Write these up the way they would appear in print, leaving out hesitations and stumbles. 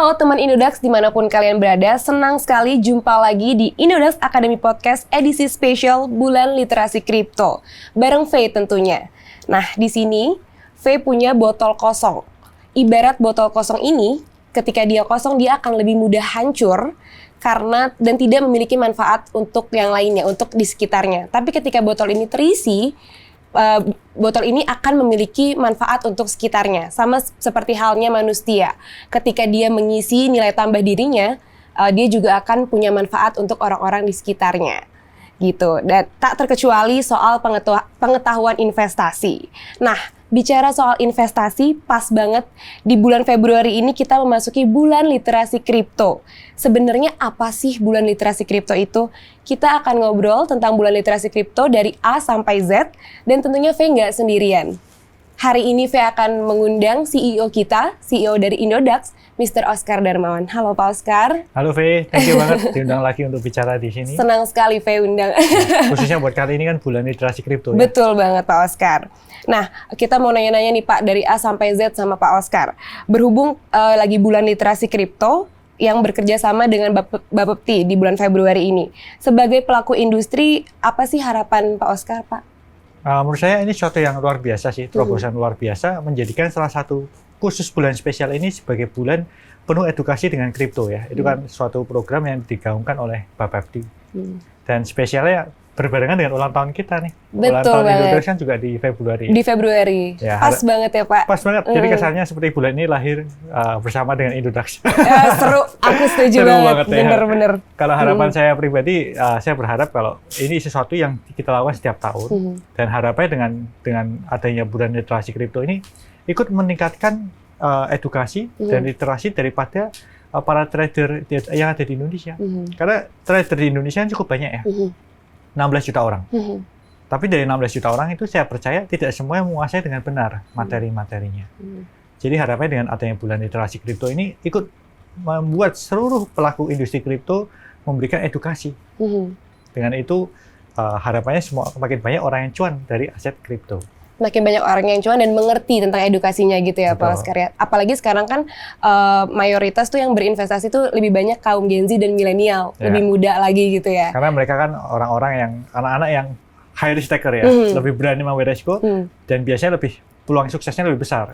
Halo teman Indodax dimanapun kalian berada, senang sekali jumpa lagi di Indodax Academy Podcast edisi spesial Bulan Literasi Kripto. Bareng Faye tentunya. Nah, di sini Faye punya botol kosong. Ibarat botol kosong ini, ketika dia kosong dia akan lebih mudah hancur karena dan tidak memiliki manfaat untuk yang lainnya, untuk di sekitarnya. Tapi ketika botol ini terisi, botol ini akan memiliki manfaat untuk sekitarnya. Sama seperti halnya manusia. Ketika dia mengisi nilai tambah dirinya, dia juga akan punya manfaat untuk orang-orang di sekitarnya. Gitu. Dan tak terkecuali soal pengetahuan investasi. Nah, bicara soal investasi, pas banget di bulan Februari ini kita memasuki bulan literasi kripto. Sebenarnya apa sih bulan literasi kripto itu? Kita akan ngobrol tentang bulan literasi kripto dari A sampai Z, dan tentunya Faye nggak sendirian. Hari ini Faye akan mengundang CEO kita, CEO dari Indodax, Mr. Oscar Darmawan. Halo Pak Oscar. Halo Faye, thank you banget diundang lagi untuk bicara di sini. Senang sekali Faye undang. Khususnya buat kali ini kan bulan literasi kripto ya. Betul banget Pak Oscar. Nah, kita mau nanya-nanya nih Pak, dari A sampai Z sama Pak Oscar. Berhubung lagi bulan literasi kripto yang bekerja sama dengan Bapepti di bulan Februari ini. Sebagai pelaku industri, apa sih harapan Pak Oscar, Pak? Menurut saya ini suatu yang luar biasa sih, terobosan luar biasa, menjadikan salah satu khusus bulan spesial ini sebagai bulan penuh edukasi dengan kripto ya. Itu kan suatu program yang digaungkan oleh Bapepti. Dan spesialnya berbarengan dengan ulang tahun kita nih. Betul ulang tahun banget. Indodax kan juga di Februari. Di Februari. Ya, pas banget ya Pak. Pas banget. Jadi kesannya seperti bulan ini lahir bersama dengan Indodax. Seru, aku setuju banget. Bener-bener. Kalau harapan saya pribadi, saya berharap kalau ini sesuatu yang kita lakukan setiap tahun. Dan harapannya dengan adanya bulan literasi kripto ini ikut meningkatkan edukasi dan literasi daripada para trader yang ada di Indonesia. Karena trader di Indonesia cukup banyak ya. 16 juta orang. Tapi dari 16 juta orang itu saya percaya tidak semua yang menguasai dengan benar materi-materinya. Jadi harapannya dengan adanya bulan literasi kripto ini ikut membuat seluruh pelaku industri kripto memberikan edukasi. Dengan itu harapannya makin banyak orang yang cuan dari aset kripto. Makin banyak orang yang cuan dan mengerti tentang edukasinya gitu ya Pak Oscar ya. Apalagi sekarang kan mayoritas tuh yang berinvestasi tuh lebih banyak kaum Gen Z dan milenial, lebih muda lagi gitu ya. Karena mereka kan orang-orang yang anak-anak yang high risk taker ya, lebih berani mengambil resiko dan biasanya lebih peluang suksesnya lebih besar.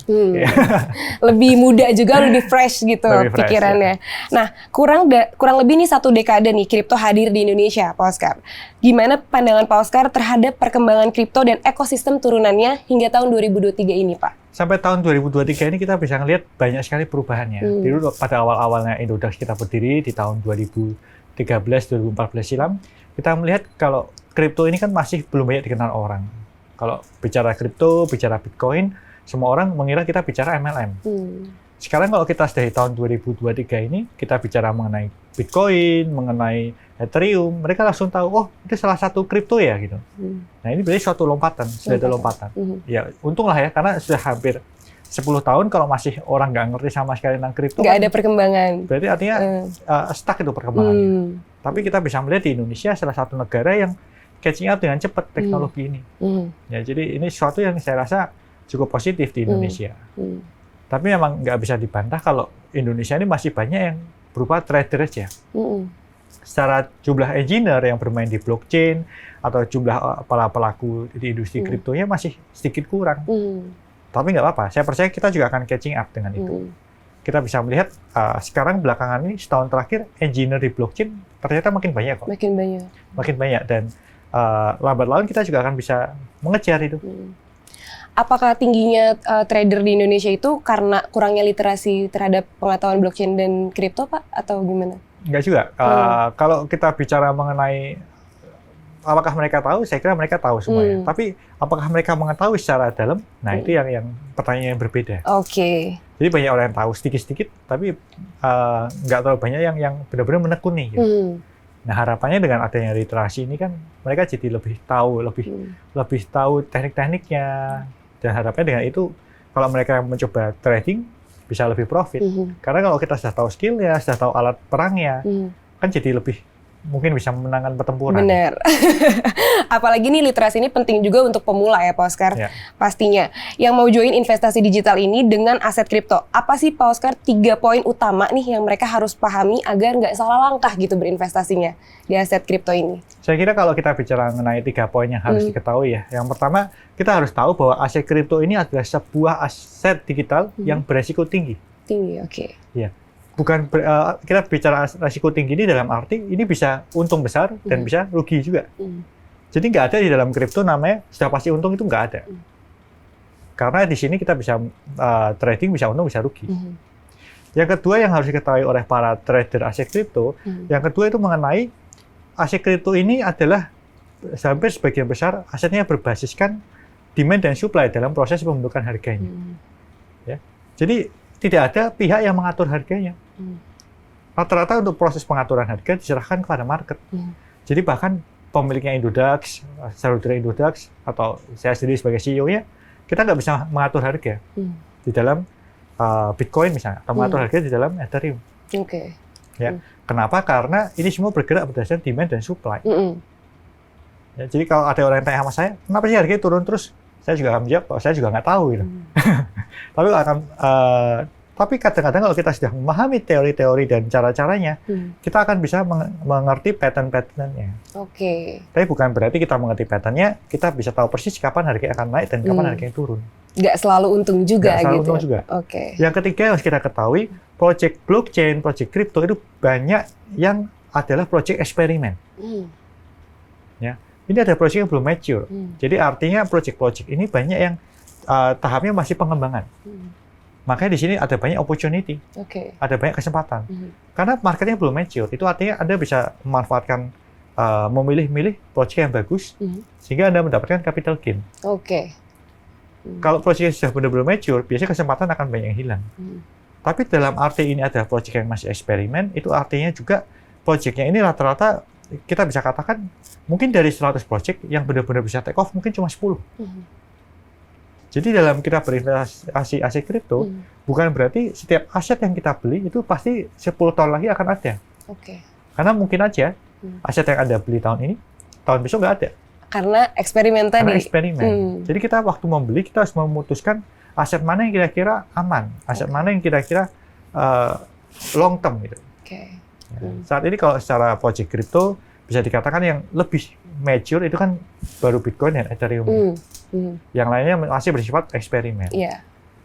Lebih muda juga, lebih fresh gitu pikirannya. Ya. Nah, kurang lebih nih 1 dekade nih kripto hadir di Indonesia, Pak Oscar. Gimana pandangan Pak Oscar terhadap perkembangan kripto dan ekosistem turunannya hingga tahun 2023 ini, Pak? Sampai tahun 2023 ini kita bisa ngelihat banyak sekali perubahannya. Dulu pada awal-awalnya Indodax kita berdiri di tahun 2013-2014 silam, kita melihat kalau kripto ini kan masih belum banyak dikenal orang. Kalau bicara kripto, bicara Bitcoin, semua orang mengira kita bicara MLM. Sekarang kalau kita dari tahun 2023 ini, kita bicara mengenai Bitcoin, mengenai Ethereum, mereka langsung tahu, oh itu salah satu kripto ya gitu. Nah ini berarti suatu lompatan, sudah ada lompatan. Ya untunglah ya, karena sudah hampir 10 tahun kalau masih orang nggak ngerti sama sekali tentang kripto. Nggak ada perkembangan. Berarti artinya stuck itu perkembangannya. Tapi kita bisa melihat di Indonesia salah satu negara yang catching up dengan cepat teknologi ini. Ya, jadi ini sesuatu yang saya rasa cukup positif di Indonesia. Tapi memang nggak bisa dibantah kalau Indonesia ini masih banyak yang berupa trader aja. Secara jumlah engineer yang bermain di blockchain atau jumlah para pelaku di industri kriptonya masih sedikit kurang. Tapi nggak apa-apa, saya percaya kita juga akan catching up dengan itu. Kita bisa melihat sekarang belakangan ini setahun terakhir engineer di blockchain ternyata makin banyak kok. Makin banyak dan lambat laun kita juga akan bisa mengejar itu. Apakah tingginya trader di Indonesia itu karena kurangnya literasi terhadap pengetahuan blockchain dan kripto, Pak? Atau gimana? Enggak juga. Kalau kita bicara mengenai apakah mereka tahu, saya kira mereka tahu semuanya. Tapi apakah mereka mengetahui secara dalam? Nah, itu yang pertanyaan yang berbeda. Jadi banyak orang yang tahu sedikit-sedikit, tapi nggak terlalu banyak yang benar-benar menekuni. Gitu. Nah harapannya dengan adanya literasi ini kan mereka jadi lebih tahu teknik-tekniknya, dan harapannya dengan itu kalau mereka mencoba trading bisa lebih profit. Karena kalau kita sudah tahu skillnya, sudah tahu alat perangnya, kan jadi lebih mungkin bisa memenangkan pertempuran. Benar. Apalagi nih literasi ini penting juga untuk pemula ya Pak Oscar. Ya. Pastinya. Yang mau join investasi digital ini dengan aset kripto. Apa sih Pak Oscar 3 poin utama nih yang mereka harus pahami agar nggak salah langkah gitu berinvestasinya di aset kripto ini? Saya kira kalau kita bicara mengenai 3 poin yang harus diketahui ya. Yang pertama, kita harus tahu bahwa aset kripto ini adalah sebuah aset digital yang beresiko tinggi. Tinggi, oke. Ya. Bukan kita bicara risiko tinggi ini dalam arti ini bisa untung besar dan bisa rugi juga. Jadi nggak ada di dalam kripto namanya sudah pasti untung, itu nggak ada. Karena di sini kita bisa trading, bisa untung, bisa rugi. Yang kedua yang harus diketahui oleh para trader aset kripto, yang kedua itu mengenai aset kripto ini adalah hampir sebagian besar asetnya berbasiskan demand dan supply dalam proses pembentukan harganya. Ya. Jadi tidak ada pihak yang mengatur harganya. Rata-rata untuk proses pengaturan harga diserahkan kepada market. Jadi bahkan pemiliknya Indodax, shareholder Indodax, atau saya sendiri sebagai CEO-nya, kita nggak bisa mengatur harga di dalam Bitcoin misalnya, atau mengatur harga di dalam Ethereum. Ya. Kenapa? Karena ini semua bergerak berdasarkan demand dan supply. Ya, jadi kalau ada orang yang tanya sama saya, kenapa sih harganya turun terus? Saya juga akan menjawab, saya juga nggak tahu gitu. Tapi kadang-kadang kalau kita sudah memahami teori-teori dan cara-caranya, kita akan bisa mengerti pattern-patternnya. Tapi bukan berarti kita mengerti patternnya, kita bisa tahu persis kapan harga akan naik dan kapan harganya turun. Nggak selalu untung juga. Nggak selalu untung juga. Yang ketiga yang harus kita ketahui, project blockchain, project crypto itu banyak yang adalah project eksperimen. Ya. Ini ada project yang belum mature. Jadi artinya project-project ini banyak yang tahapnya masih pengembangan. Makanya di sini ada banyak opportunity, ada banyak kesempatan. Karena marketnya belum mature, itu artinya Anda bisa memanfaatkan, memilih-milih project yang bagus, sehingga Anda mendapatkan capital gain. Kalau project sudah benar-benar mature, biasanya kesempatan akan banyak yang hilang. Tapi dalam arti ini ada project yang masih eksperimen, itu artinya juga projectnya ini rata-rata kita bisa katakan mungkin dari 100 project yang benar-benar bisa take off mungkin cuma 10. Jadi dalam kita berinvestasi aset kripto, bukan berarti setiap aset yang kita beli itu pasti 10 tahun lagi akan ada. Karena mungkin aja aset yang Anda beli tahun ini, tahun besok nggak ada. Karena eksperimen tadi. Karena eksperimen. Jadi kita waktu membeli, kita harus memutuskan aset mana yang kira-kira aman, aset mana yang kira-kira long term gitu. Saat ini kalau secara project kripto bisa dikatakan yang lebih mature itu kan baru Bitcoin dan Ethereum. Yang lainnya masih bersifat eksperimen.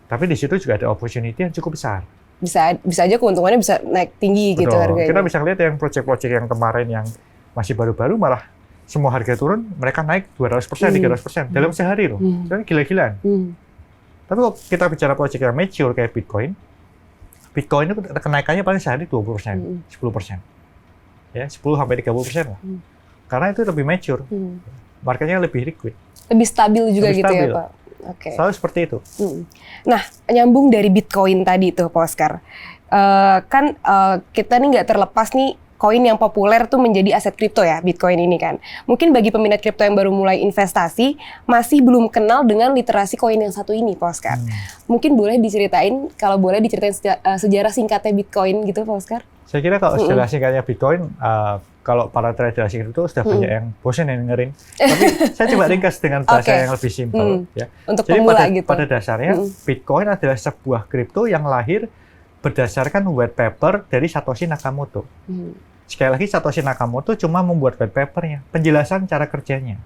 Tapi di situ juga ada opportunity yang cukup besar. Bisa aja keuntungannya bisa naik tinggi. Betul. Gitu harganya. Kita bisa lihat yang project-project yang kemarin yang masih baru-baru malah semua harga turun, mereka naik 200%, 300% dalam sehari loh. Dan gila-gilaan. Tapi kalau kita bicara project yang mature kayak Bitcoin itu kenaikannya paling sehari 20%, 10%. Ya, 10-30% lah. Karena itu lebih mature. Marketnya lebih liquid. Lebih stabil juga lebih gitu stabil. Ya, Pak? Selalu seperti itu. Nah, nyambung dari Bitcoin tadi tuh, Pak Oscar. Kita nih nggak terlepas nih, koin yang populer tuh menjadi aset kripto ya, Bitcoin ini kan. Mungkin bagi peminat kripto yang baru mulai investasi, masih belum kenal dengan literasi koin yang satu ini, Pak Oscar. Mungkin boleh diceritain, kalau boleh diceritain sejarah singkatnya Bitcoin gitu, Pak Oscar? Saya kira kalau sejarah singkatnya Bitcoin, kalau para trader asing itu sudah banyak yang bosan yang dengerin. Tapi saya coba ringkas dengan bahasa yang lebih simpel. Ya. Untuk jadi pemula gitu. Pada dasarnya, Bitcoin adalah sebuah kripto yang lahir berdasarkan white paper dari Satoshi Nakamoto. Sekali lagi, Satoshi Nakamoto cuma membuat white papernya, penjelasan cara kerjanya.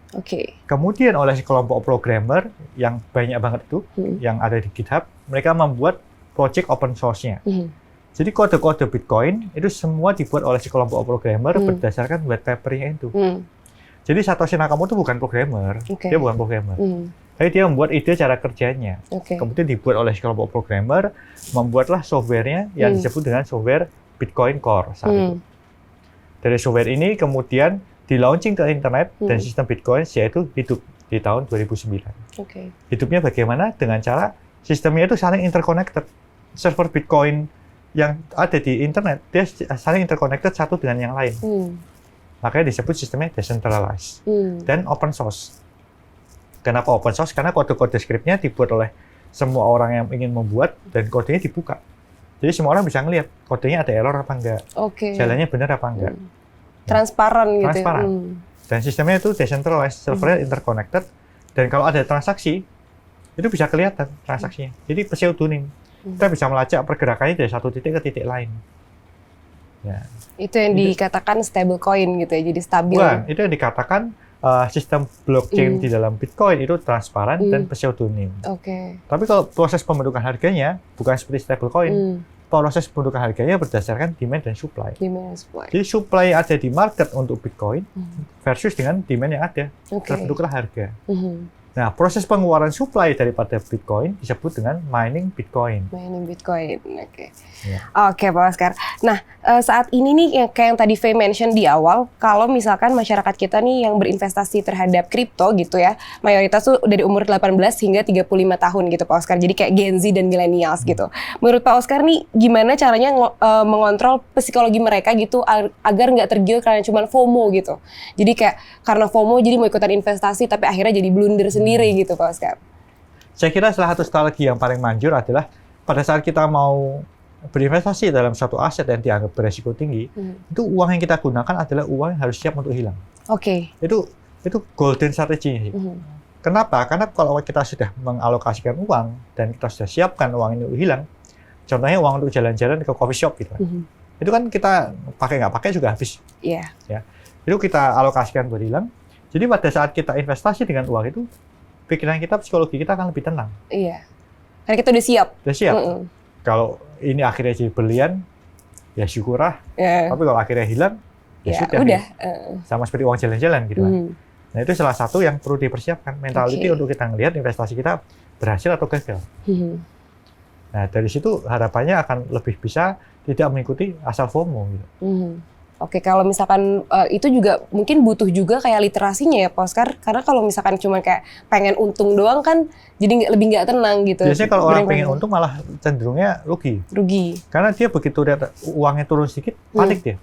Kemudian oleh kelompok programmer yang banyak banget itu, yang ada di GitHub, mereka membuat project open source-nya. Jadi kode-kode Bitcoin itu semua dibuat oleh si kelompok programmer berdasarkan white paper-nya itu. Jadi Satoshi Nakamoto bukan programmer, dia bukan programmer. Tapi dia membuat ide cara kerjanya. Kemudian dibuat oleh si kelompok programmer, membuatlah software-nya yang disebut dengan software Bitcoin Core saat itu. Dari software ini kemudian di-launching ke internet dan sistem Bitcoin yaitu hidup di tahun 2009. Hidupnya bagaimana? Dengan cara sistemnya itu saling interconnected. Server Bitcoin yang ada di internet, dia saling interconnected satu dengan yang lain. Makanya disebut sistemnya decentralized dan open source. Kenapa open source? Karena kode-kode skripnya dibuat oleh semua orang yang ingin membuat dan kodenya dibuka. Jadi semua orang bisa ngelihat kodenya ada error apa enggak, jalannya benar apa enggak. Transparan gitu. Transparan. Dan sistemnya itu decentralized, servernya interconnected. Dan kalau ada transaksi, itu bisa kelihatan transaksinya. Jadi pseudonym. Kita bisa melacak pergerakannya dari satu titik ke titik lain. Ya. Itu yang dikatakan stable coin gitu ya, jadi stabil. Bukan, itu yang dikatakan sistem blockchain di dalam Bitcoin itu transparan dan pseudonym. Tapi kalau proses pembentukan harganya bukan seperti stablecoin, proses pembentukan harganya berdasarkan demand dan supply. Jadi supply yang ada di market untuk Bitcoin versus dengan demand yang ada, terbentuklah harga. Nah, proses pengeluaran supply daripada Bitcoin disebut dengan mining Bitcoin. Mining Bitcoin, oke. Oke, Pak Oscar. Nah, saat ini nih kayak yang tadi Faye mention di awal, kalau misalkan masyarakat kita nih yang berinvestasi terhadap kripto gitu ya, mayoritas tuh dari umur 18 hingga 35 tahun gitu, Pak Oscar. Jadi kayak Gen Z dan millennials gitu. Menurut Pak Oscar nih, gimana caranya mengontrol psikologi mereka gitu agar nggak tergiur karena cuma FOMO gitu. Jadi kayak karena FOMO jadi mau ikutan investasi tapi akhirnya jadi blunder sendiri gitu, Pak Oscar. Saya kira salah satu strategi yang paling manjur adalah pada saat kita mau berinvestasi dalam suatu aset yang dianggap beresiko tinggi, itu uang yang kita gunakan adalah uang yang harus siap untuk hilang. Itu golden strategy. Kenapa? Karena kalau kita sudah mengalokasikan uang dan kita sudah siapkan uang ini untuk hilang, contohnya uang untuk jalan-jalan ke coffee shop gitu, itu kan kita pakai nggak pakai juga habis. Ya, itu kita alokasikan buat hilang. Jadi pada saat kita investasi dengan uang itu, pikiran kita, psikologi kita akan lebih tenang. Karena kita udah siap. Kalau ini akhirnya jadi berlian, ya syukurlah. Tapi kalau akhirnya hilang, ya sudah. Sama seperti uang jalan-jalan gitu kan. Nah, itu salah satu yang perlu dipersiapkan. Mentality untuk kita ngelihat investasi kita berhasil atau gagal. Nah, dari situ harapannya akan lebih bisa tidak mengikuti asal FOMO gitu. Kalau misalkan itu juga mungkin butuh juga kayak literasinya ya, Pak Oscar. Karena kalau misalkan cuma kayak pengen untung doang kan jadi lebih nggak tenang gitu. Biasanya kalau orang pengen untung malah cenderungnya rugi. Karena dia begitu lihat uangnya turun sedikit, panik dia.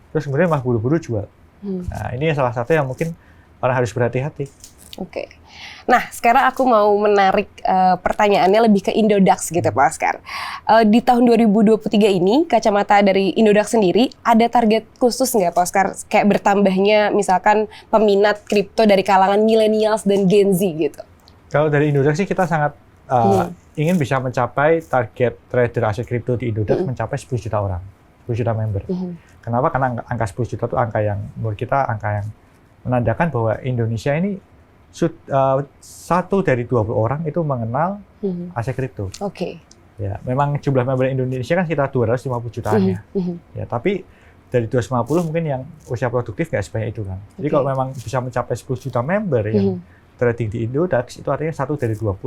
Terus kemudian malah buru-buru jual. Nah, ini salah satu yang mungkin orang harus berhati-hati. Nah, sekarang aku mau menarik pertanyaannya lebih ke Indodax gitu, Pak Oscar. Di tahun 2023 ini, kacamata dari Indodax sendiri, ada target khusus nggak, Pak Oscar? Kayak bertambahnya misalkan peminat kripto dari kalangan millennials dan Gen Z gitu. Kalau dari Indodax sih kita sangat ingin bisa mencapai target trader aset kripto di Indodax mencapai 10 juta orang, 10 juta member. Kenapa? Karena angka 10 juta itu angka yang menurut kita angka yang menandakan bahwa Indonesia ini satu dari 20 orang itu mengenal aset kripto. Ya, memang jumlah member Indonesia kan sekitar 250 jutaan ya. Ya, tapi dari 250 mungkin yang usia produktif nggak sebanyak itu kan. Jadi kalau memang bisa mencapai 10 juta member yang trading di Indodax, itu artinya satu dari 20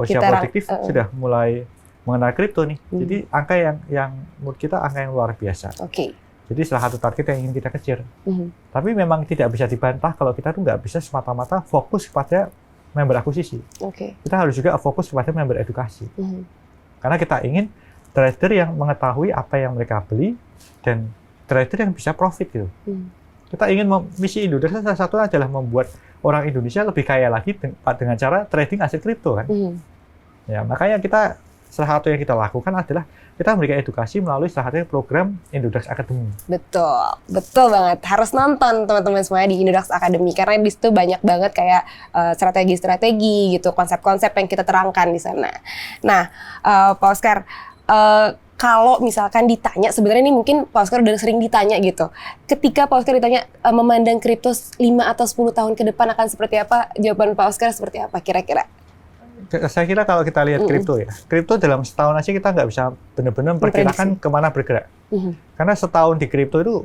usia produktif sudah mulai mengenal kripto nih. Jadi angka yang menurut kita angka yang luar biasa. Jadi salah satu target yang ingin kita kejar. Tapi memang tidak bisa dibantah kalau kita tuh nggak bisa semata-mata fokus kepada member akuisisi. Kita harus juga fokus kepada member edukasi. Karena kita ingin trader yang mengetahui apa yang mereka beli dan trader yang bisa profit gitu. Kita ingin misi Indodax salah satunya adalah membuat orang Indonesia lebih kaya lagi dengan cara trading aset kripto kan. Ya, makanya kita salah satu yang kita lakukan adalah kita memberikan edukasi melalui salah satu program Indodax Academy. Betul banget. Harus nonton teman-teman semuanya di Indodax Academy karena di situ banyak banget kayak strategi-strategi gitu, konsep-konsep yang kita terangkan di sana. Nah, Pak Oscar, kalau misalkan ditanya, sebenarnya ini mungkin Pak Oscar udah sering ditanya gitu. Ketika Pak Oscar ditanya memandang kripto 5 atau 10 tahun ke depan akan seperti apa, jawaban Pak Oscar seperti apa kira-kira? Saya kira kalau kita lihat kripto ya, kripto dalam setahun aja kita nggak bisa benar-benar memperkirakan kemana bergerak. Karena setahun di kripto itu,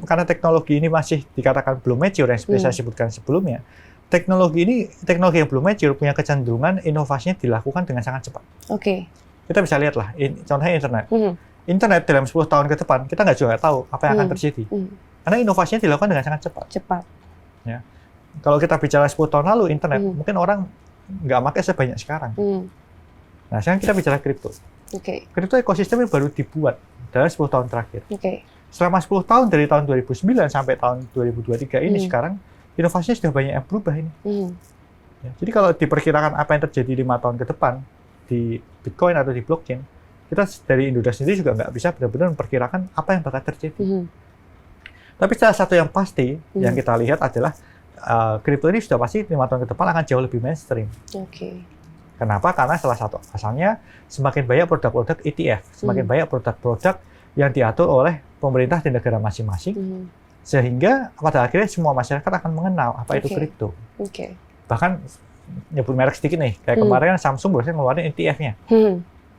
karena teknologi ini masih dikatakan belum mature, yang seperti saya sebutkan sebelumnya, teknologi yang belum mature punya kecenderungan inovasinya dilakukan dengan sangat cepat. Kita bisa lihat lah, contohnya internet. Internet dalam 10 tahun ke depan, kita nggak tahu apa yang akan terjadi. Karena inovasinya dilakukan dengan sangat cepat. Ya. Kalau kita bicara 10 tahun lalu, internet, mungkin orang nggak pakai sebanyak sekarang. Nah, sekarang kita bicara kripto. Kripto ekosistem baru dibuat dalam 10 tahun terakhir. Selama 10 tahun, dari tahun 2009 sampai tahun 2023 ini sekarang, inovasinya sudah banyak yang berubah ini. Ya, jadi kalau diperkirakan apa yang terjadi 5 tahun ke depan, di Bitcoin atau di blockchain, kita dari Indodax sendiri juga nggak bisa benar-benar memperkirakan apa yang bakal terjadi. Tapi salah satu yang pasti yang kita lihat adalah kripto ini sudah pasti 5 tahun ke depan akan jauh lebih mainstream. Kenapa? Karena salah satu alasannya semakin banyak produk-produk ETF, semakin banyak produk-produk yang diatur oleh pemerintah di negara masing-masing, sehingga pada akhirnya semua masyarakat akan mengenal apa itu kripto. Bahkan nyebut merek sedikit nih, kayak kemarin kan Samsung barusan ngeluarin ETF-nya.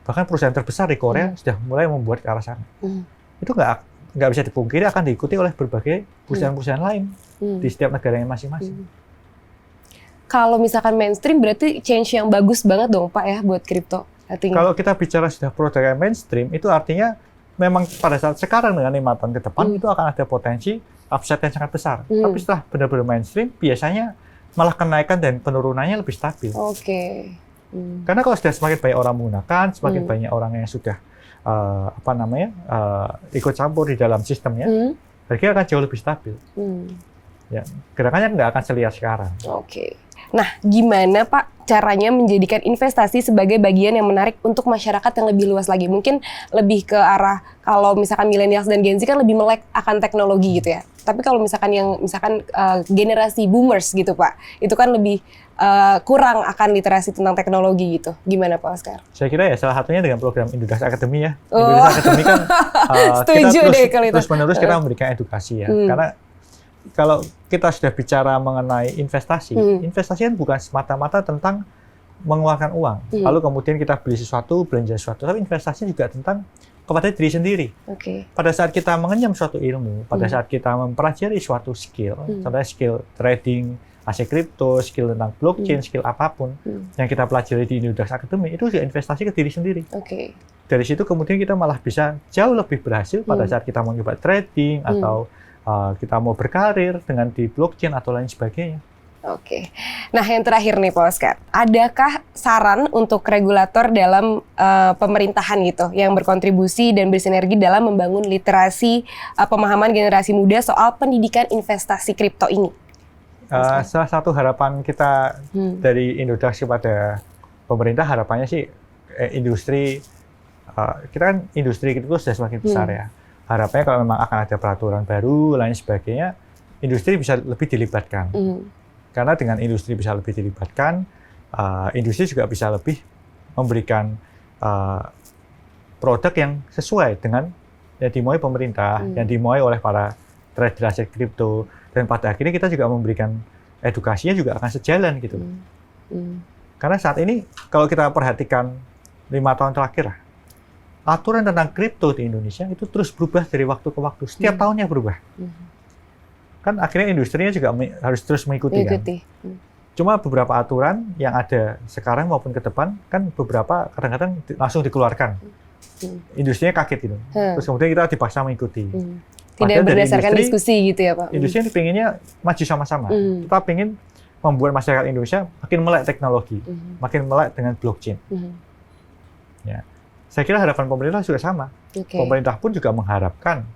Bahkan perusahaan terbesar di Korea sudah mulai membuat ke arah sana. Itu nggak bisa dipungkiri akan diikuti oleh berbagai perusahaan-perusahaan lain di setiap negaranya masing-masing. Kalau misalkan mainstream berarti change yang bagus banget dong Pak ya buat kripto. Kalau kita bicara sudah produk yang mainstream, itu artinya memang pada saat sekarang dengan 5 tahun ke depan itu akan ada potensi upside yang sangat besar. Tapi setelah benar-benar mainstream, biasanya malah kenaikan dan penurunannya lebih stabil. Karena kalau sudah semakin banyak orang menggunakan, semakin banyak orang yang sudah ikut campur di dalam sistemnya, harganya akan jauh lebih stabil. Ya, gerakannya nggak akan seliar sekarang. Nah, gimana Pak caranya menjadikan investasi sebagai bagian yang menarik untuk masyarakat yang lebih luas lagi? Mungkin lebih ke arah kalau misalkan millennials dan Gen Z kan lebih melek akan teknologi gitu ya. Tapi kalau misalkan generasi boomers gitu Pak, itu kan lebih kurang akan literasi tentang teknologi gitu. Gimana Pak Oscar? Saya kira ya salah satunya dengan program Indodax Academy ya. Indodax Academy kan kita terus-menerus kita memberikan edukasi ya. Karena kalau kita sudah bicara mengenai investasi, investasi kan bukan semata-mata tentang mengeluarkan uang, lalu kemudian kita beli sesuatu, belanja sesuatu, tapi investasi juga tentang kepada diri sendiri. Pada saat kita mengenyam suatu ilmu, pada saat kita mempelajari suatu skill, contohnya skill trading, aset kripto, skill tentang blockchain, skill apapun yang kita pelajari di Indodax Academy, itu juga investasi ke diri sendiri. Dari situ kemudian kita malah bisa jauh lebih berhasil pada saat kita mau coba trading atau kita mau berkarir dengan di blockchain atau lain sebagainya. Nah yang terakhir nih Pak Oscar, adakah saran untuk regulator dalam pemerintahan gitu yang berkontribusi dan bersinergi dalam membangun literasi pemahaman generasi muda soal pendidikan investasi kripto ini? Salah satu harapan kita dari Indodax kepada pemerintah, harapannya sih industri, kita kan industri itu sudah semakin besar ya. Harapannya kalau memang akan ada peraturan baru, lain sebagainya, industri bisa lebih dilibatkan. Karena dengan industri bisa lebih dilibatkan, industri juga bisa lebih memberikan produk yang sesuai dengan yang dimauai pemerintah, yang dimauai oleh para trader aset kripto, dan pada akhirnya kita juga memberikan edukasinya juga akan sejalan gitu. Karena saat ini kalau kita perhatikan 5 tahun terakhir, aturan tentang kripto di Indonesia itu terus berubah dari waktu ke waktu, setiap tahunnya berubah. Kan akhirnya industrinya juga harus terus mengikuti. Kan? Cuma beberapa aturan yang ada sekarang maupun ke depan, kan beberapa kadang-kadang langsung dikeluarkan. Industrinya kaget gitu. Terus kemudian kita dipaksa mengikuti. Tidak berdasarkan diskusi gitu ya Pak? Industri pengennya maju sama-sama. Kita pengen membuat masyarakat Indonesia makin melek teknologi, makin melek dengan blockchain. Ya. Saya kira harapan pemerintah juga sama. Pemerintah pun juga mengharapkan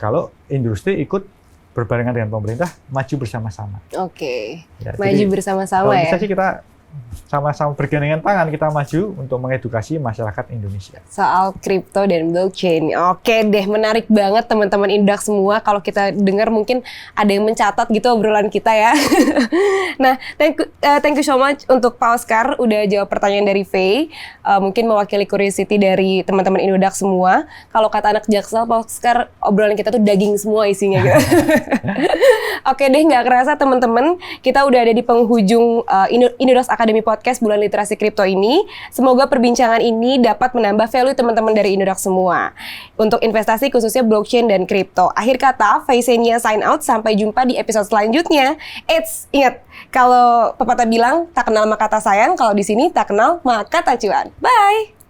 kalau industri ikut berbarengan dengan pemerintah, maju bersama-sama. Ya, maju bersama-sama ya. Bisa sih kita sama-sama bergandengan tangan kita maju untuk mengedukasi masyarakat Indonesia. Soal kripto dan blockchain. Oke deh, menarik banget teman-teman Indodax semua. Kalau kita dengar mungkin ada yang mencatat gitu obrolan kita ya. Nah, thank you so much untuk Pak Oscar udah jawab pertanyaan dari Faye. Mungkin mewakili curiosity dari teman-teman Indodax semua. Kalau kata anak Jaksel, Pak Oscar obrolan kita tuh daging semua isinya gitu. Oke deh, nggak kerasa teman-teman, kita udah ada di penghujung Indodax Academy Podcast Bulan Literasi Kripto ini. Semoga perbincangan ini dapat menambah value teman-teman dari Indodax semua untuk investasi khususnya blockchain dan kripto. Akhir kata, Faisenia sign out. Sampai jumpa di episode selanjutnya. Ingat, kalau pepatah bilang tak kenal maka tak sayang, kalau di sini tak kenal maka tak cuan. Bye.